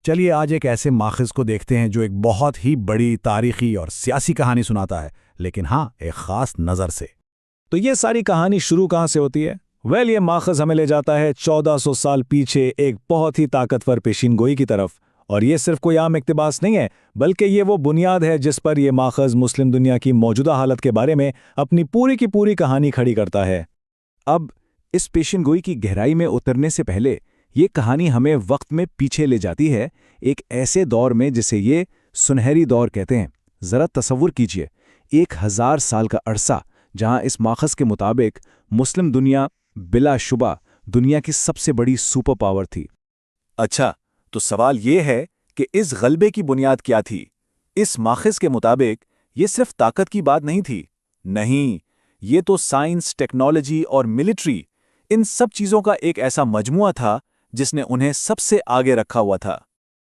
چلیے آج ایک ایسے ماخذ کو دیکھتے ہیں جو ایک بہت ہی بڑی تاریخی اور سیاسی کہانی سناتا ہے، لیکن ہاں ایک خاص نظر سے۔ تو یہ ساری کہانی شروع کہاں سے ہوتی ہے؟ یہ ماخذ ہمیں لے جاتا ہے 1400 سال پیچھے ایک بہت ہی طاقتور پیشین گوئی کی طرف، اور یہ صرف کوئی عام اقتباس نہیں ہے، بلکہ یہ وہ بنیاد ہے جس پر یہ ماخذ مسلم دنیا کی موجودہ حالت کے بارے میں اپنی پوری کی پوری کہانی کھڑی کرتا ہے۔ اب اس پیشین گوئی کی گہرائی میں اترنے سے پہلے یہ کہانی ہمیں وقت میں پیچھے لے جاتی ہے، ایک ایسے دور میں جسے یہ سنہری دور کہتے ہیں۔ ذرا تصور کیجئے 1000 سال کا عرصہ جہاں اس ماخذ کے مطابق مسلم دنیا بلا شبہ دنیا کی سب سے بڑی سپر پاور تھی۔ اچھا، تو سوال یہ ہے کہ اس غلبے کی بنیاد کیا تھی؟ اس ماخذ کے مطابق یہ صرف طاقت کی بات نہیں تھی، نہیں، یہ تو سائنس، ٹیکنالوجی اور ملٹری، ان سب چیزوں کا ایک ایسا مجموعہ تھا جس نے انہیں سب سے آگے رکھا ہوا تھا۔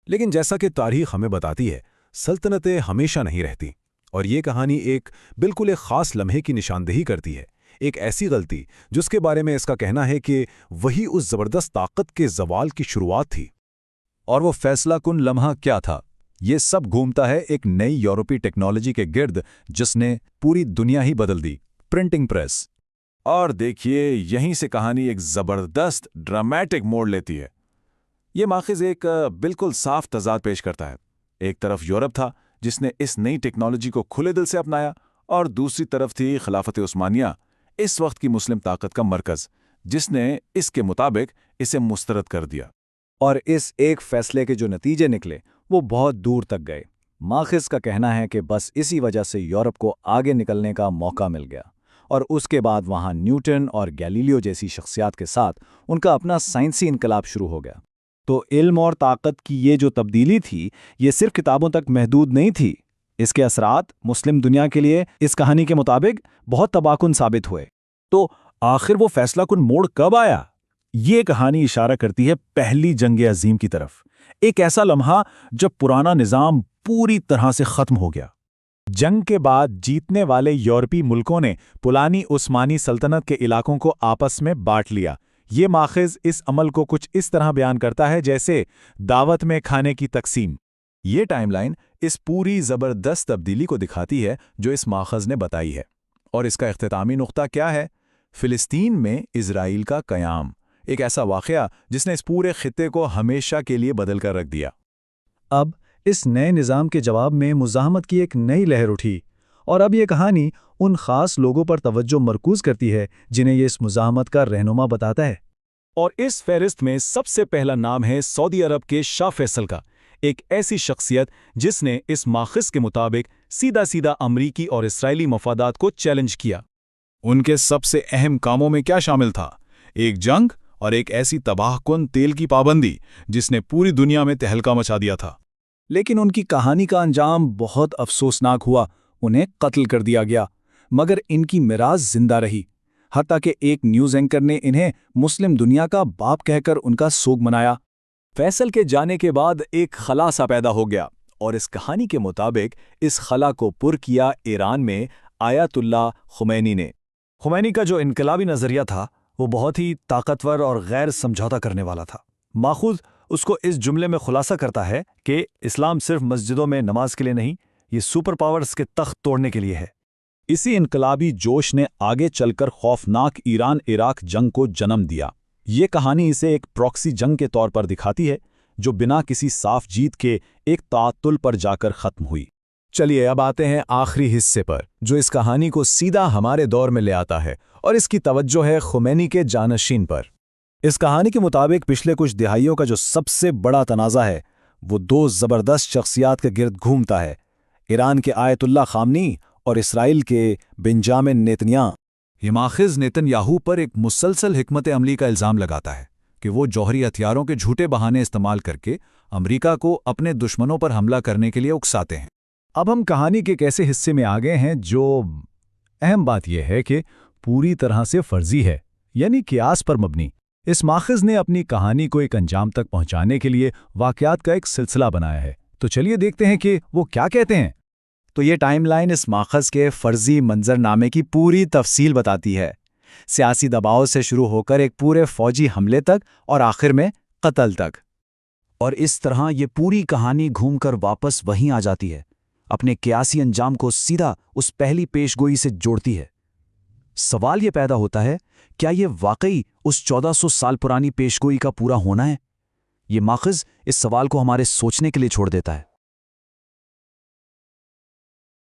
لیکن جیسا کہ تاریخ ہمیں بتاتی ہے، سلطنتیں ہمیشہ نہیں رہتی، اور یہ کہانی بالکل ایک خاص لمحے کی نشاندہی کرتی ہے، ایک ایسی غلطی جس کے بارے میں اس کا کہنا ہے کہ وہی اس زبردست طاقت کے زوال کی شروعات تھی۔ اور وہ فیصلہ کن لمحہ کیا تھا؟ یہ سب گھومتا ہے ایک نئی یورپی ٹیکنالوجی کے گرد جس نے پوری دنیا ہی بدل دی، پرنٹنگ پریس۔ اور دیکھیے، یہیں سے کہانی ایک زبردست ڈرامیٹک موڑ لیتی ہے۔ یہ ماخذ ایک بالکل صاف تضاد پیش کرتا ہے۔ ایک طرف یورپ تھا جس نے اس نئی ٹیکنالوجی کو کھلے دل سے اپنایا، اور دوسری طرف تھی خلافت عثمانیہ، اس وقت کی مسلم طاقت کا مرکز، جس نے اس کے مطابق اسے مسترد کر دیا۔ اور اس ایک فیصلے کے جو نتیجے نکلے وہ بہت دور تک گئے۔ ماخذ کا کہنا ہے کہ بس اسی وجہ سے یورپ کو آگے نکلنے کا موقع مل گیا، اور اس کے بعد وہاں نیوٹن اور گیلیلیو جیسی شخصیات کے ساتھ ان کا اپنا سائنسی انقلاب شروع ہو گیا۔ تو علم اور طاقت کی یہ جو تبدیلی تھی، یہ صرف کتابوں تک محدود نہیں تھی، اس کے اثرات مسلم دنیا کے لیے اس کہانی کے مطابق بہت تباہ کن ثابت ہوئے۔ تو آخر وہ فیصلہ کن موڑ کب آیا؟ یہ کہانی اشارہ کرتی ہے پہلی جنگ عظیم کی طرف، ایک ایسا لمحہ جب پرانا نظام پوری طرح سے ختم ہو گیا۔ جنگ کے بعد جیتنے والے یورپی ملکوں نے پرانی عثمانی سلطنت کے علاقوں کو آپس میں بانٹ لیا۔ یہ ماخذ اس عمل کو کچھ اس طرح بیان کرتا ہے جیسے دعوت میں کھانے کی تقسیم۔ یہ ٹائم لائن اس پوری زبردست تبدیلی کو دکھاتی ہے جو اس ماخذ نے بتائی ہے، اور اس کا اختتامی نقطہ کیا ہے؟ فلسطین میں اسرائیل کا قیام، ایک ایسا واقعہ جس نے اس پورے خطے کو ہمیشہ کے لیے بدل کر رکھ دیا۔ اب اس نئے نظام کے جواب میں مزاحمت کی ایک نئی لہر اٹھی، اور اب یہ کہانی ان خاص لوگوں پر توجہ مرکوز کرتی ہے جنہیں یہ اس مزاحمت کا رہنما بتاتا ہے۔ اور اس فہرست میں سب سے پہلا نام ہے سعودی عرب کے شاہ فیصل کا، ایک ایسی شخصیت جس نے اس ماخذ کے مطابق سیدھا سیدھا امریکی اور اسرائیلی مفادات کو چیلنج کیا۔ ان کے سب سے اہم کاموں میں کیا شامل تھا؟ ایک جنگ اور ایک ایسی تباہ کن تیل کی پابندی جس نے پوری دنیا میں تہلکہ مچا دیا تھا۔ لیکن ان کی کہانی کا انجام بہت افسوسناک ہوا، انہیں قتل کر دیا گیا، مگر ان کی میراث زندہ رہی، حتیٰ کہ ایک نیوز اینکر نے انہیں مسلم دنیا کا باپ کہہ کر ان کا سوگ منایا۔ فیصل کے جانے کے بعد ایک خلا سا پیدا ہو گیا، اور اس کہانی کے مطابق اس خلا کو پر کیا ایران میں آیت اللہ خمینی نے۔ خمینی کا جو انقلابی نظریہ تھا وہ بہت ہی طاقتور اور غیر سمجھوتا کرنے والا تھا۔ ماخوذ اس کو اس جملے میں خلاصہ کرتا ہے کہ اسلام صرف مسجدوں میں نماز کے لیے نہیں، یہ سپر پاورز کے تخت توڑنے کے لیے ہے۔ اسی انقلابی جوش نے آگے چل کر خوفناک ایران عراق جنگ کو جنم دیا۔ یہ کہانی اسے ایک پراکسی جنگ کے طور پر دکھاتی ہے جو بنا کسی صاف جیت کے ایک تعطل پر جا کر ختم ہوئی۔ چلیے اب آتے ہیں آخری حصے پر جو اس کہانی کو سیدھا ہمارے دور میں لے آتا ہے، اور اس کی توجہ ہے خمینی کے جانشین پر۔ اس کہانی کے مطابق پچھلے کچھ دہائیوں کا جو سب سے بڑا تنازع ہے وہ دو زبردست شخصیات کے گرد گھومتا ہے، ایران کے آیت اللہ خامنی اور اسرائیل کے بنجامن نیتنیاہ۔ یہ ماخذ نیتن یاہو پر ایک مسلسل حکمت عملی کا الزام لگاتا ہے کہ وہ جوہری ہتھیاروں کے جھوٹے بہانے استعمال کر کے امریکہ کو اپنے دشمنوں پر حملہ کرنے کے لیے اکساتے ہیں۔ اب ہم کہانی کے ایک ایسے حصے میں آگئے ہیں جو اہم بات یہ ہے کہ پوری طرح سے فرضی ہے، یعنی قیاس پر مبنی۔ اس ماخذ نے اپنی کہانی کو ایک انجام تک پہنچانے کے لیے واقعات کا ایک سلسلہ بنایا ہے، تو چلیے دیکھتے ہیں کہ وہ کیا کہتے ہیں۔ تو یہ ٹائم لائن اس ماخذ کے فرضی منظر نامے کی پوری تفصیل بتاتی ہے، سیاسی دباؤ سے شروع ہو کر ایک پورے فوجی حملے تک اور آخر میں قتل تک۔ اور اس طرح یہ پوری کہانی گھوم کر واپس وہیں آ جاتی ہے، اپنے قیاسی انجام کو سیدھا اس پہلی پیشگوئی سے جوڑتی ہے۔ سوال یہ پیدا ہوتا ہے، کیا یہ واقعی اس 1400 سال پرانی پیشگوئی کا پورا ہونا ہے؟ یہ ماخذ اس سوال کو ہمارے سوچنے کے لیے چھوڑ دیتا ہے۔